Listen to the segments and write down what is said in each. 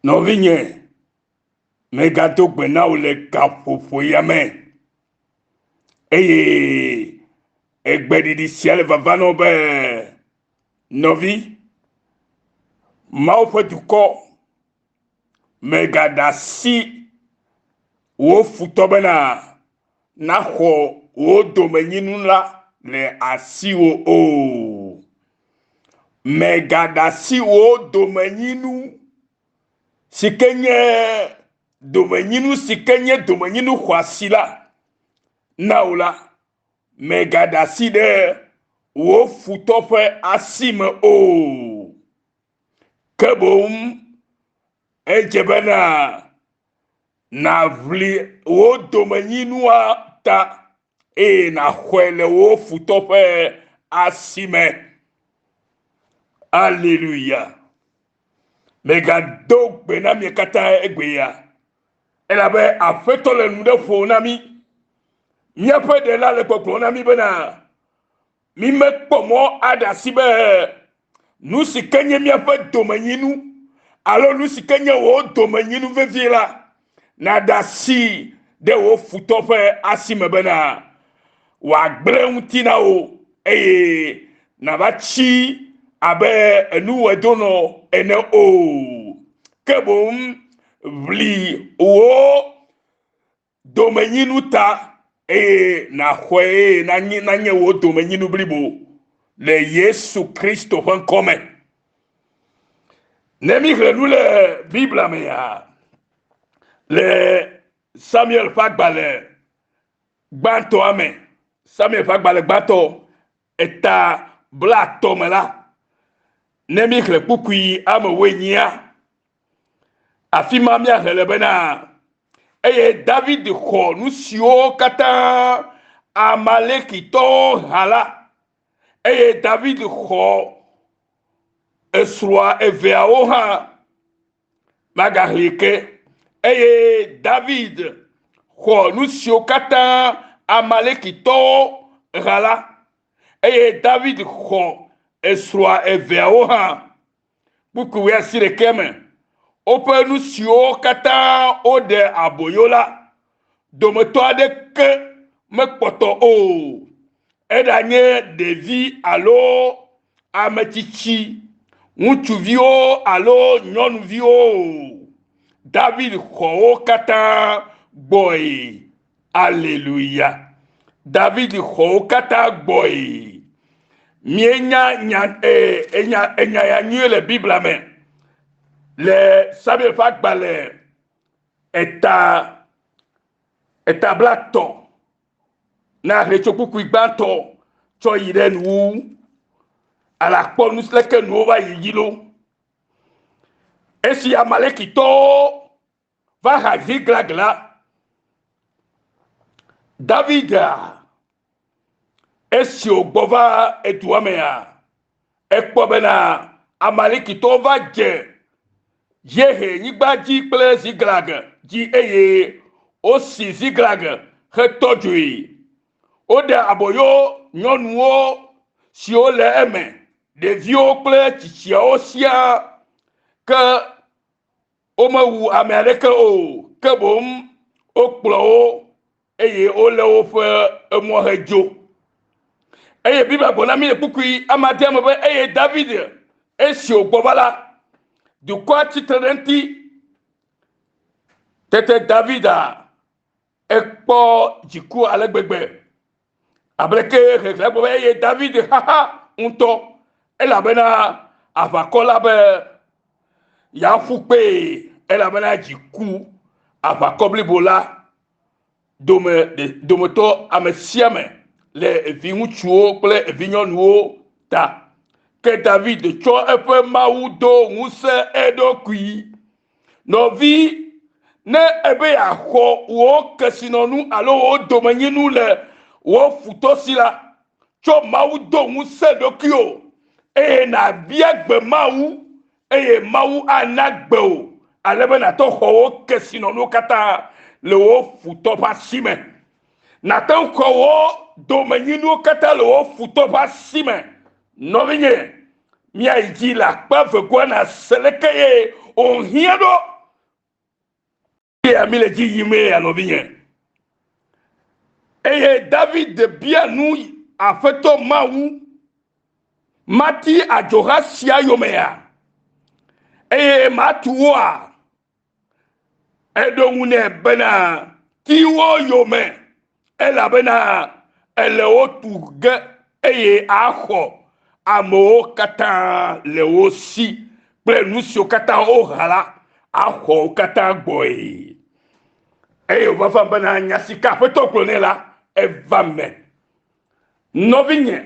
Novinye, megato gbena ou le kapofo yame. Eye, egbedi di ciel va vano be novi. Maupe du ko, megada si wo futobena na ho wo domenyinu la le asi o. Megada si wo domenyinu sikenye domenyinu kwasila naula megadasi de wo futofe asime o kebom ejebena na vli wo domenyinu ta na kwele wo futofe asime. Alléluia. Megado bena mi kata egbeya. Elabe afeto le nude fo nami. Nyepe de la le poplo nami bena. Mi me pomo ada sibe. Nu si kenye mi afe domenyinu. Alors nu si kenye wo domenyinu vevila. Na da si de wo futofe asime bena. Wa gble untina o. Eye na bachi abe enu wedono ene o kebom vli o domenyinu ta na hwe na nye wo domenyinu blibo le Yesu Christo van come nemi renu le Bible me ya le Samuel fagbale gbanto ame Samuel fagbale gbanto eta blato mela nemi kle pukui ame wenyia afima mi ahelebena eye David ko nusio kata amalekito hala eye David ko esroa eveao ha magahlike eye David ko nusio kata amalekito hala eye David ko esroa eveao ha buku ya sire keme openu sio kata ode aboyola dometo ade ke mekpoto o edanye devi alo ametichi ŋutsuvio alo nyɔnuvio David xɔwo kata gbɔe. Alléluia. David xɔwo kata gbɔe. Mienya ya nyue le Bible me le Samuel fagbale eta blato na rechokuku igbanto cho yirenu ala kponu sleke nu va yigilo esi amalekito va haziglagla David esi ogbova etuamea ekpobena amalekito va je yehe nyigbaji kple Ziklag ji eye osi Ziklag hetɔdui ode aboyo nyɔnuwo siwo le eme ɖeviwo kple tsitsiawo sia ke womewu ame aɖeke o ke bom wokplɔ wo eye wole woƒe emɔ hedzo eye Biblia gblɔ na mi le kpukui amade me be eye David esi wogbɔ va la dukɔa tsitre ɖe ŋuti tete Davida ekpɔ dziku ale gbegbe ableke xexle gbe eye David haha ŋutɔ elabena aʋakɔ la be yaƒu kpe elabena dziku aʋakɔ blibo la dometɔ ame sia me le evi ŋutsuwo kple evi nyɔnuwo ta ke David tsɔ eƒe Mawu do ŋusẽ eɖokui nɔvi ne ebe yaxɔ wo kesinɔnu alo wo domenyinu le wo futɔ si la tsɔ Mawu do ŋusẽ ɖokui eye na bia gbe Mawu eye Mawu ana gbe o alebe natɔ xɔ wo kesinɔnu katã le wo futɔ ƒe asi me nate xɔ wo domenyinu katã le wo futɔ ƒe asi me nɔvinye mia yi dzi la kpe vegoa na seleke ye o hiã ɖo ye amile ji yime anobiye eye David de bia nu afeto mawu mati ajoha sia yomea eye matuwa edongune bena tiwo yome ela bena ele otuge eye aho amo kata le osi ple nusio kata ohala aho kata boy eye wafa bena nyasika feto klonela evame novinye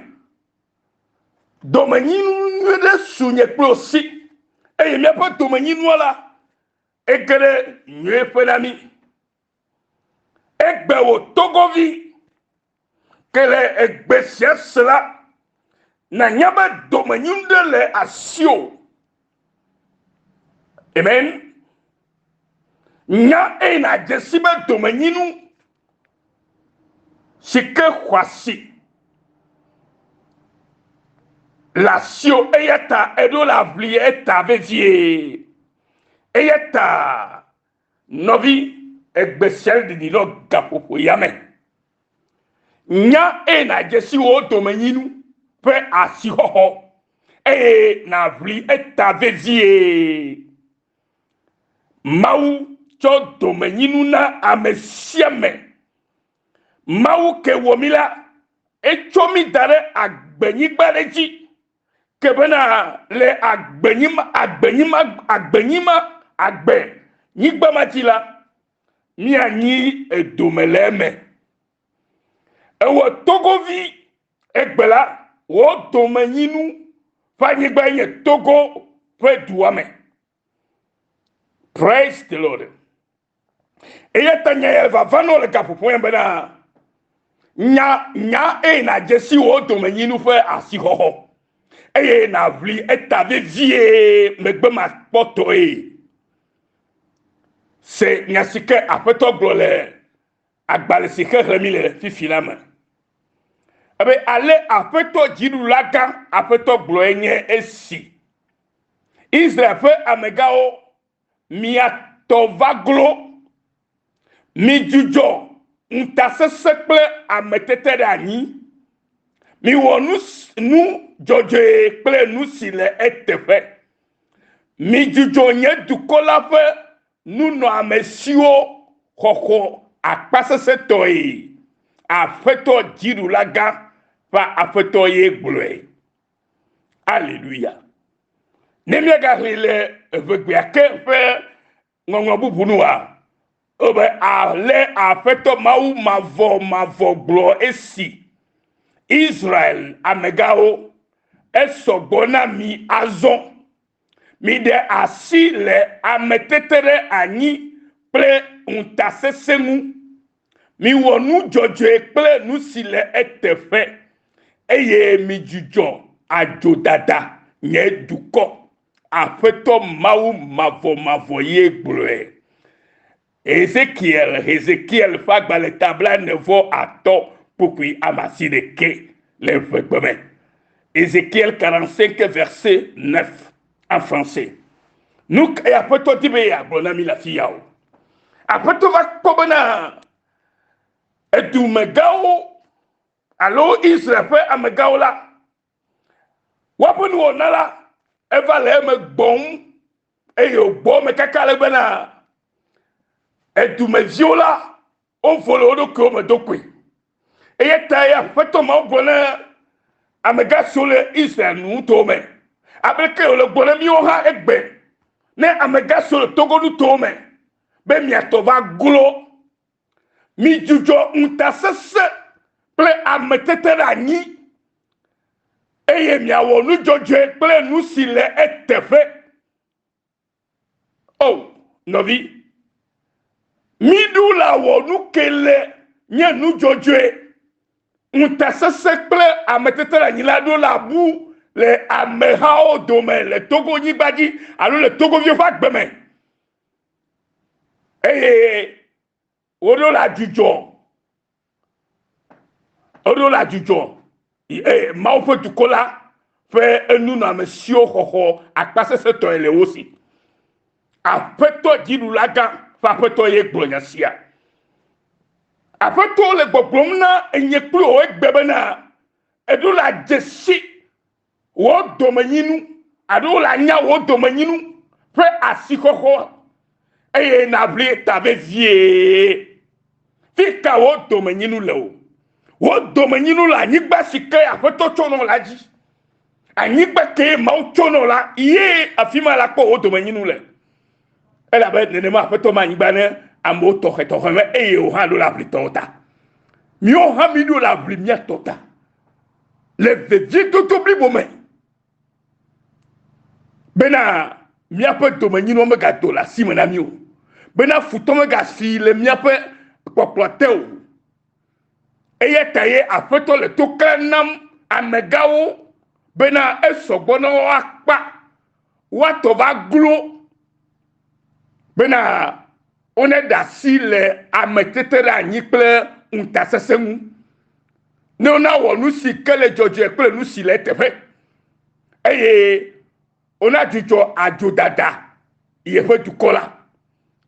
domanyinu de sunye plosi eye mi pa domanyinu la egere nye fenami egbewo togovi kele egbesiasla na nyaba domanyinu de le asio amen nya na jesibe domanyinu sike kwasi la sio eyata edo la vli eta vezie eyata novi egbesial di lo gapopo yame nya na jesi wo domanyinu pe asihoho na vli eta vezie mau cho domanyinu na amesiame mau ke womila echomi dare agbenyigbaleji kebena le agbenyima nyigba matila mi anyi edomeleme ewo togovi egbela wo domanyinu fanyigba ye togo pe duame. Praise the Lord. Eyatanya eva vano le kapupo bena nya na jesi wo domanyinu fe asihoho eye na vli etave vie megbe ma poto se nyasike apeto glole agbale sike remi le fifilama ebe ale apeto jirulaga apeto glo enye esi Israel fe amegao mia tovaglo mi jujo ntasesekple ametete dani mi wonu nu jojo kple nu si le etefe mi jujo nye dukola fe nu no amesio koko akpasese toyi afeto jirulaga fa afeto ye gbloe hallelujah nemi ga rile evegbiake fe ngongwo bubunuwa obe ale afeto mau mavo glo esi Israel amegao esogbona mi azon mi de asi le ametetere anyi ple untasesemu mi wonu jojo ple nu si le etefe eye mi jujo ajodada nye duko afeto mau mavo ye gbloe Ezekiel fagba le tabla nevo ato pourquoi amasi de ke le vekbeme. Ézéchiel 45 verset 9 en français. Nous ya poto tibeya bonami la fiyao. Apoto va kobana edu megao alo Israël fe amegao la. Wapunu onala eva le me bon e yo bon me kakale bana edu me viola on volo do ko me dokwe. Eyeta ya feto ma bona amega sole Israël nu tome abeke ole bona mi oha egbe ne amega sole togo nu tome be mi atova glo mi jujo ntasese ple ametete rani eye mi awo nu jojo ple nu sile etefe oh novi mi du la wo nu kele nye nu jojo ntasese ple ametete rani la do la bu le amehao dome le togo nyibadi alo le togo vieux fa gbeme odo la jujo ma ofe tukola fe enu na mesio hoho akpase se to ele osi apeto jidulaga fa aƒetɔ ye gblɔ nya sia aƒetɔ le gbɔgblɔm na enye kple wo egbe bena eɖo le adzesi wo domenyinu aɖo le anya wo domenyinu ƒe asixɔxɔ eye naʋli ta vevie fi ka wo domenyinu le wo domenyinu le anyigba si ke aƒetɔ tsɔ nɔ la dzi anyigba ke mawu tsɔ nɔ la ye afi ma la kpɔ wo domenyinu le elabe nenema aƒetɔ ma anyigba ne amewo tɔxɛtɔxɛ me eye wo hã ɖo le aʋlitɔwo ta míawo hã mi ɖo le aʋli míatɔ ta le vevie dodo blibo me bena míaƒe domenyinu megado le asi me na mí o bena futɔ megasi le míaƒe kpɔkplɔ te o eya ta ye aƒetɔ le to ke nam amegawo bena esɔgbɔ na woakpa woatɔ va glo bena wone da asi le ametete ɖe anyi kple ŋutasesẽ ŋu ne wona wɔ nu si ke le dzɔdzɔe kple nu si le teƒe eye wona dzudzɔ adzodada yeƒe dukɔ la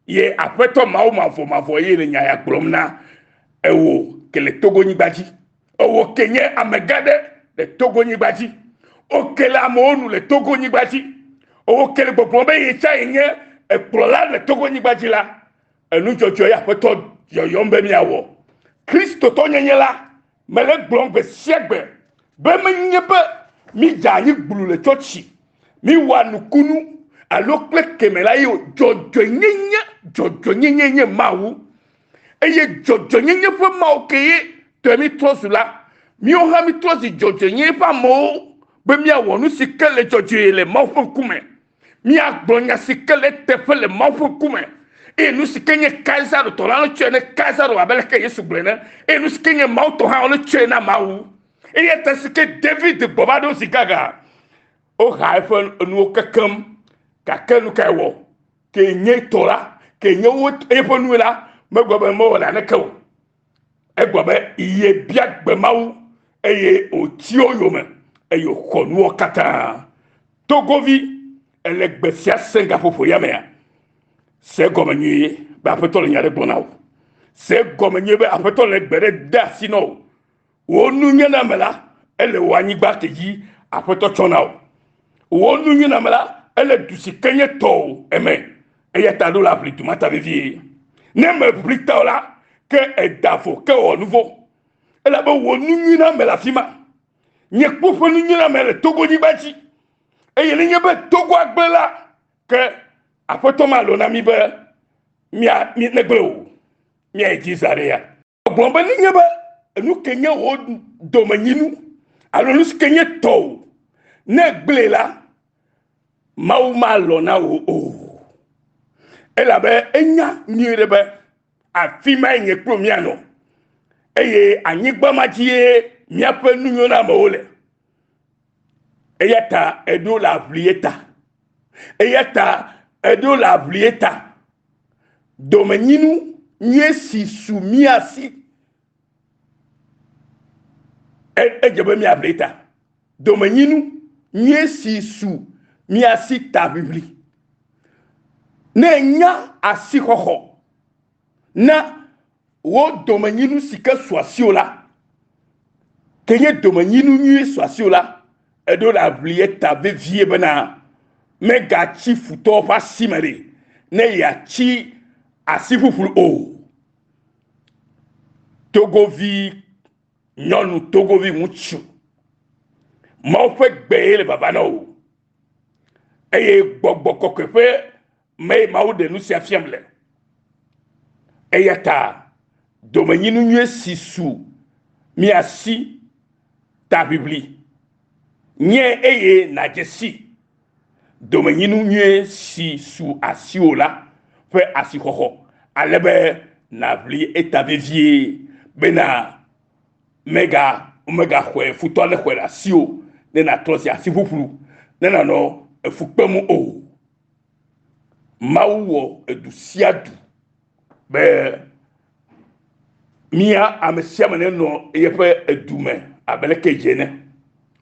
ye aƒetɔ mawu mavɔmavɔ ye le nya ya gblɔm na ewo ke le Togonyigba dzi ewo ke nye amegã ɖe le Togonyigba dzi wo ke le amewo nu le Togonyigba dzi wo ke le gbɔgblɔm be ye tsa ye nye ekplɔla le Togonyigba dzi la enu dzɔdzɔ ya aƒetɔ yɔyɔm be miawɔ kristotɔ nyenye la mele gblɔm gbe sia gbe be menye be mi dze anyi gblu le tsɔtsi mi wa nukunu alo kple keme la ye dzɔdzɔnyenye nye mawu eye dzɔdzɔnyenye ƒe mawu ke ye tɔ mi trɔ zu la míawo hã mi trɔ zi dzɔdzɔnyenye ƒe amewo be miawɔ nu si ke le dzɔdzɔe le mawu ƒe ŋkume miagblɔ nya si ke le teƒe le mawu ƒe ŋkume eye nu si ke nye kaisaro tɔ la tsɔe ne kaisaro abe leke Yesu gblɔe ne eye nu si ke nye mawu tɔ hã wole tsɔe na mawu eye ta si ke David gbɔ va ɖo zigaga woha eƒe nuwo kekem gake nu kae wɔ ke nye tɔ la ke nye wo eƒe nu la megblɔ be mewɔ naneke o egblɔ be ye bia gbe mawu eye wòti wo yome eye wòxɔ nuwo katã togovi ele gbe sia se gaƒoƒo ya mea se gɔme nyuie be aƒetɔ le nya ɖe gblɔ na wo se gɔme nyuie be aƒetɔ le gbe ɖe de asi na wo wo nunyena me la ele wo anyigba ke dzi aƒetɔ tsɔ na wo wo nunyena me la ele du si ke nye tɔwo eme eya ta ɖo le aʋli tumata vevie ne me ʋli ta o la ke eda vo ke wɔ nuvo elabe wo nunyena me le afi ma nye kpo ƒe nunyena me le Togonyigba dzi eye ne nye be Togo agble la ke aƒetɔ ma lo na mi be mia negble o mia dzi za ɖe ya gblɔm be ne nye be nu ke nye wo domenyinu alo nu si ke nye tɔwo ne gble la mawu ma lɔ na wo o elabe enya nyuie ɖe be afi ma nye kplo mianɔ eye anyigba ma dzie miaƒe nunyonamewo le eya ta eɖo le aʋlie ta eya ta eɖo le aʋlie ta domenyinu nye si su miasi edze be miaʋlie ta domenyinu nye si su miasi ta ʋiʋli ne nya asixɔxɔ na wo domenyinu si ke su asiwo la ke nye domenyinu nyuie su asiwo la eɖo le aʋlie ta vevie bena megatsi futɔwo ƒe asi me ɖe ne yeatsi asi ƒuƒlu o togovi nyɔnu togovi ŋutsu mawo ƒe gbe le baba na wo eye gbɔgbɔ kɔkɔe ƒe me mawu ɖe nu sia fiam le eya ta domenyinu nyuie si su miasi ta ʋiʋli nye eye nadze si domenyinu nyuie si su asiwo la ƒe asixɔxɔ ale be naʋli eta vevie bena megaxɔe futɔ le xɔe le asiwo ne natrɔ si asi ƒuƒlu ne nanɔ efu kpem o mawu wɔ edu sia du be mia ame sia ame ne nɔ yeƒe edu me abe leke dze ne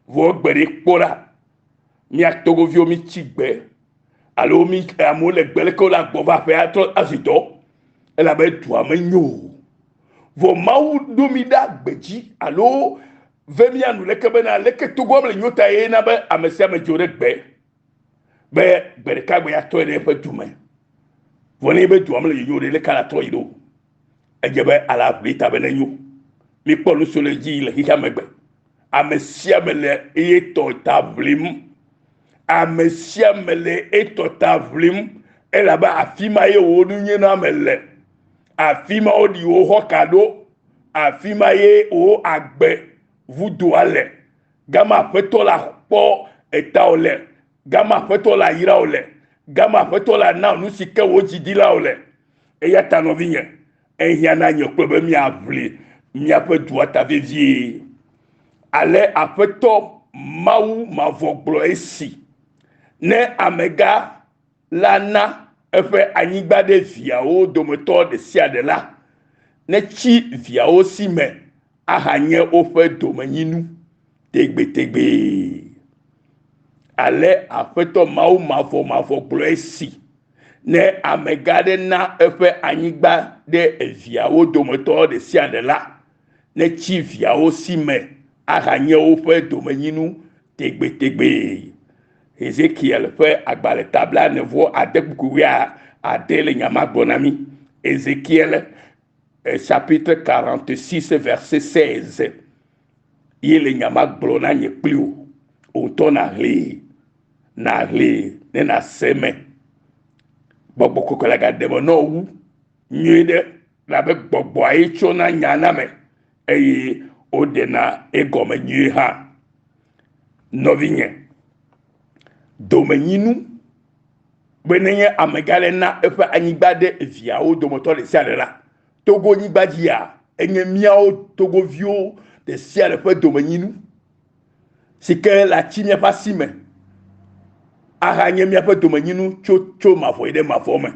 vɔ gbe ɖe kpɔ ɖa mia togoviwo mi tsi gbe alo mi amewo le gbe leke wo le agbɔ va ƒe atrɔ azi dɔ elle avait tout amenyo vo mau domida gbeji alo vemia nu leke bena leke togo ble nyota ye na be amesia me jore gbe be ka gbe ya to ne pe dume voni be du amle yore le kala to yido ejebe ala vita benenyo mi polu sole ji le hika megbe amesia mele e to tablim amesia mele e to tablim ela ba afima ye wonu nye na mele afima odi o hokado afima ye o agbe vudu ale gama peto la po eta ole gama peto la ira ole gama peto la na nu sike wo jidila ole e ya tanovinye e hiana nyokpe be mi avli mi ape duata vivie ale apeto mau mavoglo esi ne amega lana efe anyigba de viao dometo de sia de la ne chi viao si me ahanye ofe domenyinu tegbe ale apeto mau mavoglo esi ne amega de na efe anyigba de viao dometo de sia de la ne chi viao si me ahanye ofe domenyinu tegbe Ezekiel fait agbale tabla nevo adekuria adele nyama bonami Ezekiel chapitre 46 verset 16 il nyama blona nye pliu otona na ne na seme gbogbo kokola ga demo no wu nyede la be gbogbo ayi chona nyana me eyi odena egome nyi ha novinye domenyinu benenye amegale na efe anyigba de viao domoto de sialela togo nyigba dia enye miao togo vio de siale fe domenyinu sike la chimia pasime ahanye mia fe domenyinu cho mavoide mavome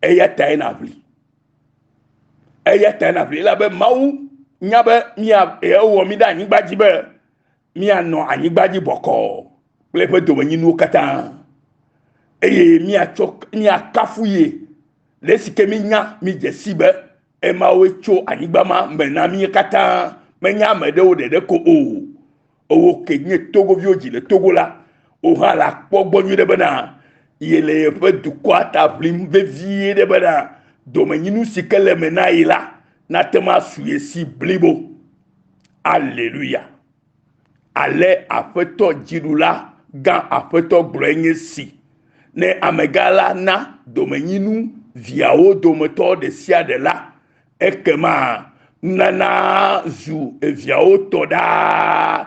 eya taina vli la be mau nyabe mia ewo mi da anyigba jibe mia no anyigba ji boko plepe domenyinu kata eye mi akafuye lesike mi nya mi jesibe e ma wecho anigbama mena mi kata menya mede o de ko o kenye togo vioji le togo la o ha la pogbonyu de bana yele pe du kwata blim bevie de bana domenyinu sikele mena ila na tema suye si blibo alleluia ale afeto jirula gan afeto grenye si ne amegala na domenyinu viao dometo de sia de la ekema nana zu viao toda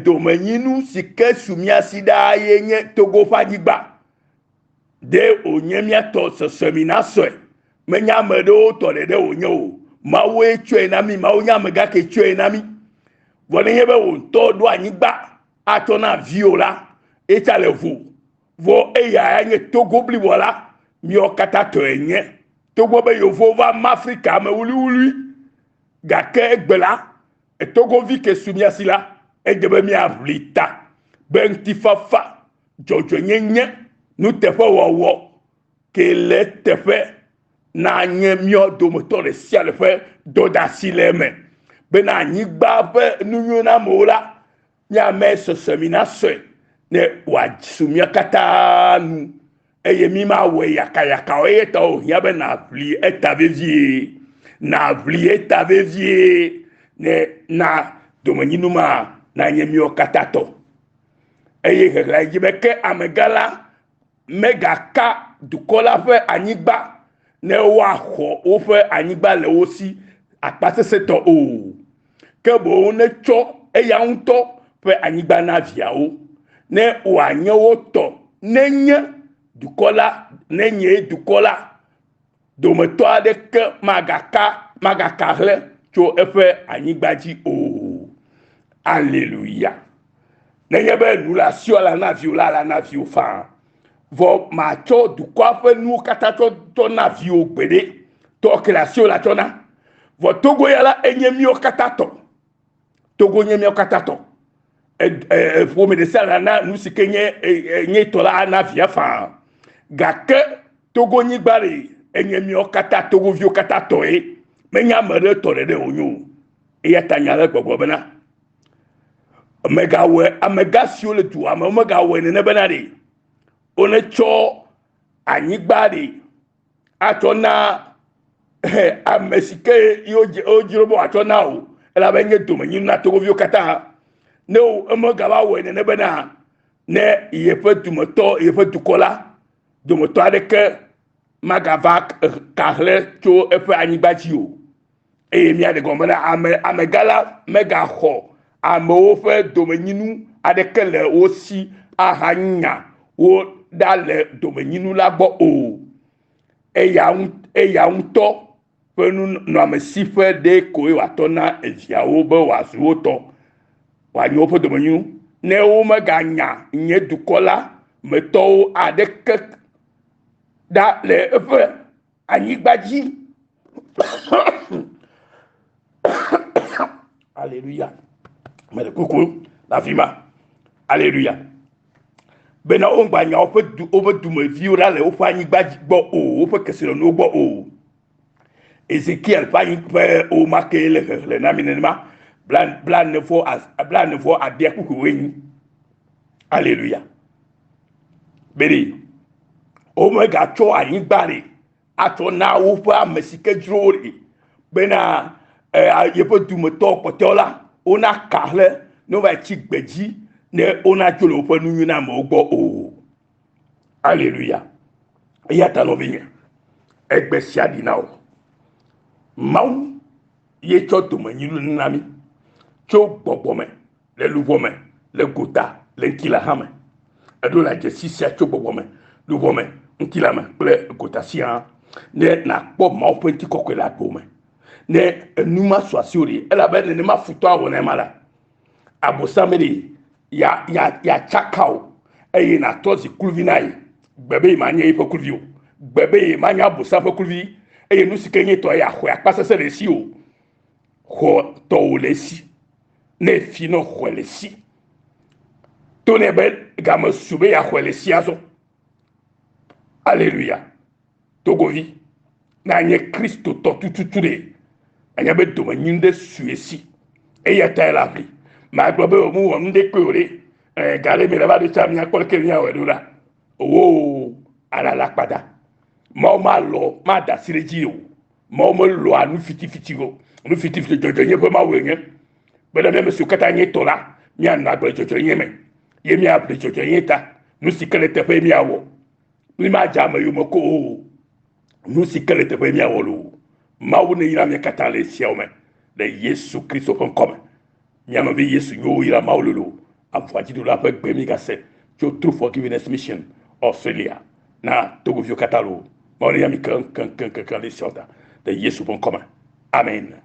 domenyinu sike sumia sida yenye togo fajiba de onyemia to semina so menya medo to de onyo mawe chwe na mi mawonya mega ke chwe na mi woni yebe won to do anyigba atona viola etalevu vo eya anye togo bli wala mi okata to enye togo be yovo va mafrika me wuli gake egbela togo vi ke sumia sila ejebe mi avlita benti fafa jojo nyenye nu tefe wowo ke le tefe na nye mi odomoto le siale fe doda sileme be na anyigba be nu na mola nya me semina so ne wa sumia kata nu eye mi ma we yaka o eto ya be na vli etavevie ne na domenyinu ma na nye mi kata to eye hela jibeke amegala megaka dukola fe anyigba ne wa ho o fe anyigba le osi apasese to o kebo ne cho eya unto fe anyigba na viao ne wa nyewo to nenye dukola nenye dukola dometo ade ke magaka le cho efe anyigbaji o alleluia nenye be nulation la na vio fa vo macho dukwa fe nu kata to na vio gbede to création la tona vo togo yala enyemio kata to togo nyemio kata to pour me descendre là na nous si kenye nye tola na via fa gake togo nyi bari enyemi okata togovio kata toe menya mere tore de onyo e tanya le gbogbo bena amega sio le tu amega we ne bena de one cho anyigba de atona amesike ojirobo atona o ela benye domenyi na togovio kata ne o amega ba we ne bena ne yefe tumoto yefe tukola domoto adeke magava kahle tso efe anyigbaji o eye mia de gomena amegala mega ho amewo fe domenyinu adeke le osi ahanya wo dale domenyinu la gbo o eya unto fe no amesi fe de ko wa tona eviawo be wa zuwo to wa nyo fe domenyinu ne wo mega nya nye dukola meto adeke da le efe anyigbaji alléluia mais coucou la vima alléluia bena ongba nya o fe du me viura le o fa anyigbaji gbo o fe keselo no gbo o Ezekiel fa pe o make le na minema blan ne fo ade coucou wen alléluia beri omega cho anyigbare ato na wo fa mesike jrori bena yepo dumoto potola ona kahle no ba chi gbeji ne ona jolo fa nu na mo gbo o alléluia yata no binya egbesia di na o maw ye cho to manyilu nami cho gbogbo me le luvo me le gota le kilahame edo la je sisia cho gbogbo me luvo me nkilama ple gotasia ne na kpo ma openti kokwela pome ne enuma swasiori ela be ne ma futo awona mala abosamedi ya chakao eyi na tozi kulvinai gbebe manya ipo kulvio gbebe manya abosapo kulvi eyi nusikenye to ya ho akpasese lesi o ho to lesi ne fino ho lesi to ne be gama sube ya ho lesi aso alléluia togovi na nye Kristo to tututure anya be do manyinde suesi eya tayla pri ma globe o mu won de kore gale mi laba de chamia kolke ni awedura owo ala lakpada ma lo ma da sireji o ma lo anu fiti go nu fiti jojo nye ko ma wenye be da me su kata nye tola mi an agbe jojo nye me ye mi apre jojo nye ta nu sikele te pe mi awo ni ma jama yo moko nu sikele te pe mi awo lo ma wo ne ira me kata le siome de Yesu Kristo kon come nyama be Yesu yo ira ma lo avoiti do la pe gbe mi gase to true forgiveness mission Australia na togo vio katalo ma ne yami kan le siota de Yesu kon come amen.